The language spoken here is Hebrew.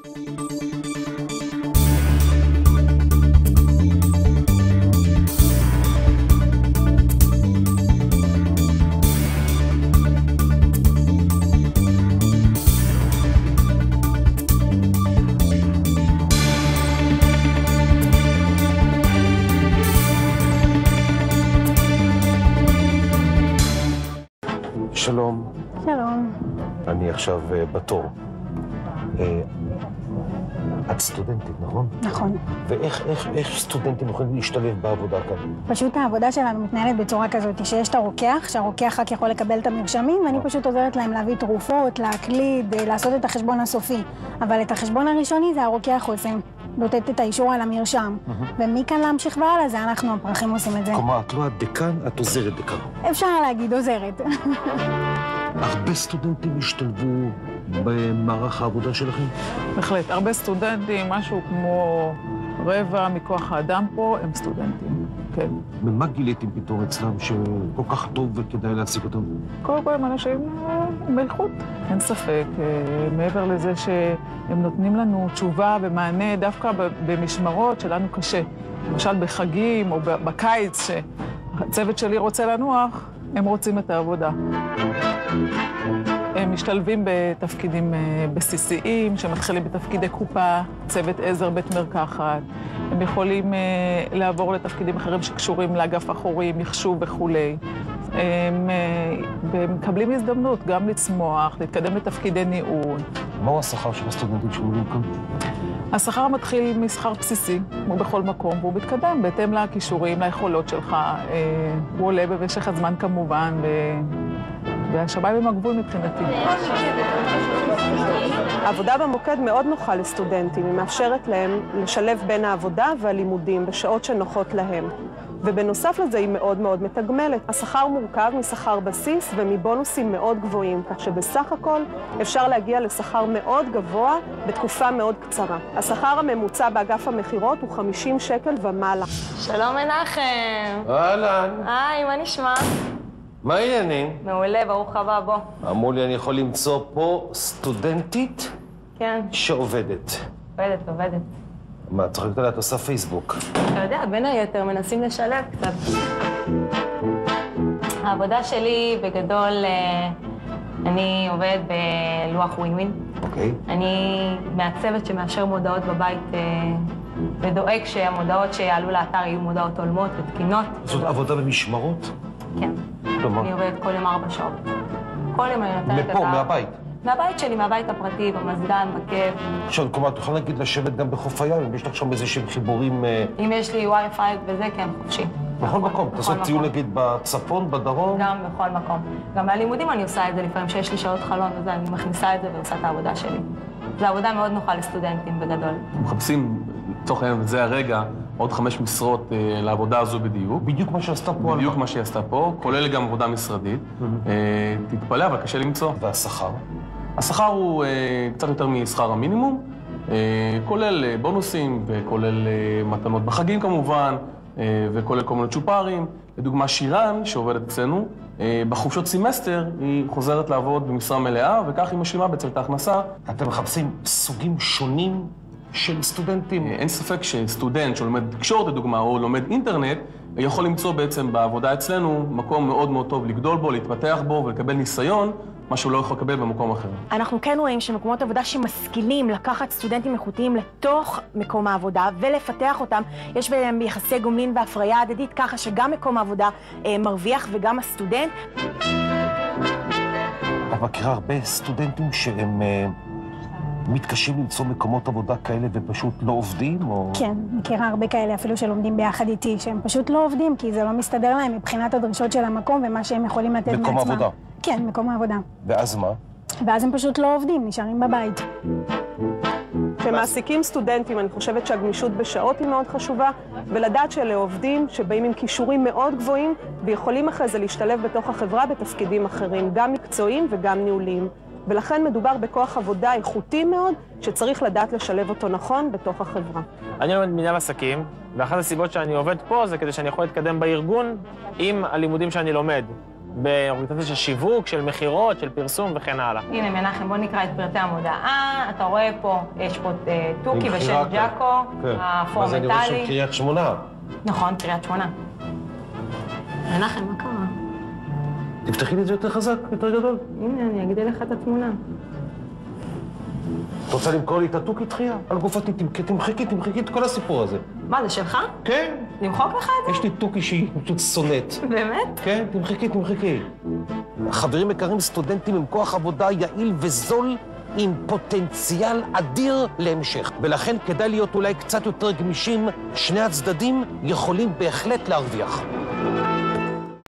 שלום. שלום. אני עכשיו בתור. את סטודנטית, נכון? נכון. ואיך סטודנטים יכולים להשתלב בעבודה כאן? פשוט העבודה שלנו מתנהלת בצורה כזאת, שיש את הרוקח, שהרוקח רק יכול לקבל את המרשמים, ואני פשוט עוזרת להם להביא תרופות, להקליד, לעשות את החשבון הסופי. אבל את החשבון הראשוני זה הרוקח עושה, נותנת את האישור על המרשם. ומכאן להמשיך והלאה זה אנחנו הפרחים עושים את זה. כלומר, את לא הדקן, את עוזרת דקן. אפשר להגיד, עוזרת. הרבה סטודנטים השתלבו במערך העבודה שלכם? בהחלט, הרבה סטודנטים, משהו כמו רבע מכוח האדם פה, הם סטודנטים, כן. ומה גיליתם פתאום אצלם שכל כך טוב וכדאי להשיג אותם? קודם כל הם אנשים באיכות, אין ספק. מעבר לזה שהם נותנים לנו תשובה ומענה דווקא במשמרות שלנו קשה. למשל בחגים או בקיץ, שהצוות שלי רוצה לנוח, הם רוצים את העבודה. הם משתלבים בתפקידים בסיסיים, שמתחילים בתפקידי קופה, צוות עזר, בית מרקחת. הם יכולים לעבור לתפקידים אחרים שקשורים לאגף אחורי, מחשוב וכולי. הם מקבלים הזדמנות גם לצמוח, להתקדם לתפקידי ניהול. מהו השכר של הסטודנטים שעולים כאן? השכר מתחיל משכר בסיסי, כמו בכל מקום, והוא מתקדם בהתאם לכישורים, ליכולות שלך. הוא עולה במשך הזמן כמובן, והשמיים הם הגבול מבחינתי. העבודה במוקד מאוד נוחה לסטודנטים, היא מאפשרת להם לשלב בין העבודה והלימודים בשעות שנוחות להם. ובנוסף לזה היא מאוד מאוד מתגמלת. השכר מורכב משכר בסיס ומבונוסים מאוד גבוהים, כך שבסך הכל אפשר להגיע לשכר מאוד גבוה בתקופה מאוד קצרה. השכר הממוצע באגף המחירות הוא 50 שקל ומעלה. שלום מנחם. אהלן. היי, מה נשמע? מה העניינים? מעולה, ברוך הבא, בוא. אמרו לי, אני יכול למצוא פה סטודנטית כן. שעובדת. עובדת. מה, צוחקת עליה, את עושה פייסבוק. אתה יודע, בין היתר מנסים לשלב קצת. העבודה שלי בגדול, אני עובדת בלוח ווין-ווין. אוקיי. אני מעצבת שמאשר מודעות בבית ודואג שהמודעות שיעלו לאתר יהיו מודעות הולמות ותקינות. זאת עבודה במשמרות? כן. כלומר? אני עובדת כל יום 4 שעות. כל יום אני נותנת את מפה, מהבית? מהבית שלי, מהבית הפרטי, במזגן, בכיף. עכשיו, כלומר, תוכל להגיד לשבת גם בחוף הים, אם יש לך שם איזשהם חיבורים... אם יש לי וי-פיי וזה, כן, חופשי. בכל מקום, תעשו טיול נגיד בצפון, בדרום? גם בכל מקום. גם בלימודים אני עושה את זה לפעמים, שיש לי שעות חלון וזה, אני מכניסה את זה ועושה את העבודה שלי. זו עבודה מאוד נוחה לסטודנטים בגדול. מחפשים, לצורך העניין, וזה הרגע, עוד 5 משרות לעבודה הזו בדיוק. בדיוק מה שעשתה פה. בדיוק מה שהיא עשתה פה, כולל גם עבודה משרדית. תתפלא, אבל קשה למצוא. והשכר? השכר הוא קצת יותר משכר המינימום, כולל בונוסים וכולל מתנות בחגים כמובן, וכולל כל מיני צ'ופרים. לדוגמה, שירן, שעובדת אצלנו, בחופשות סמסטר היא חוזרת לעבוד במשרה מלאה, וכך היא משלימה בעצם את ההכנסה. אתם מחפשים סוגים שונים של סטודנטים? אין ספק שסטודנט שלומד תקשורת, לדוגמה, או לומד אינטרנט, יכול למצוא בעצם בעבודה אצלנו מקום מאוד מאוד טוב לגדול בו, להתפתח בו ולקבל ניסיון, מה שהוא לא יכול לקבל במקום אחר. אנחנו כן רואים שמקומות עבודה שמשכילים לקחת סטודנטים איכותיים לתוך מקום העבודה ולפתח אותם, יש בהם יחסי גומלין והפריה הדדית, ככה שגם מקום העבודה מרוויח וגם הסטודנט. את מכירה הרבה סטודנטים שהם מתקשים למצוא מקומות עבודה כאלה ופשוט לא עובדים, או...? כן, מכירה הרבה כאלה אפילו שלומדים ביחד איתי, שהם פשוט לא עובדים, כי זה לא מסתדר להם מבחינת הדרישות של המקום ומה שהם יכולים לתת מעצמם. מקום עבודה? כן, מקום העבודה. ואז מה? ואז הם פשוט לא עובדים, נשארים בבית. כשמעסיקים סטודנטים, אני חושבת שהגמישות בשעות היא מאוד חשובה, ולדעת שאלה עובדים שבאים עם כישורים מאוד גבוהים, ויכולים אחרי זה להשתלב בתוך החברה בתפקידים אחרים, גם מקצועיים וגם ניהוליים. ולכן מדובר בכוח עבודה איכותי מאוד, שצריך לדעת לשלב אותו נכון בתוך החברה. אני לומד מנהל עסקים, ואחת הסיבות שאני עובד פה זה כדי שאני יכול להתקדם בארגון עם הלימודים שאני לומד. באוריינטציה של שיווק, של מכירות, של פרסום וכן הלאה. הנה, מנחם, בוא נקרא את פרטי המודעה. אתה רואה פה, יש פה תוכי בשם ג'אקו, מה זה, אני רואה שם קריית שמונה. נכון, קריית שמונה. מנחם, מה קרה? תפתחי לי את זה יותר חזק, יותר גדול. הנה, אני אגדיל לך את התמונה. את רוצה למכור לי את התוכי דחייה? על גופתי, תמחקי את כל הסיפור הזה. מה, זה שלך? כן. למחוק לך את זה? יש לי תוכי שהיא פשוט שונאת. באמת? כן, תמחקי. חברים יקרים, סטודנטים עם כוח עבודה יעיל וזול, עם פוטנציאל אדיר להמשך. ולכן כדאי להיות אולי קצת יותר גמישים, שני הצדדים יכולים בהחלט להרוויח.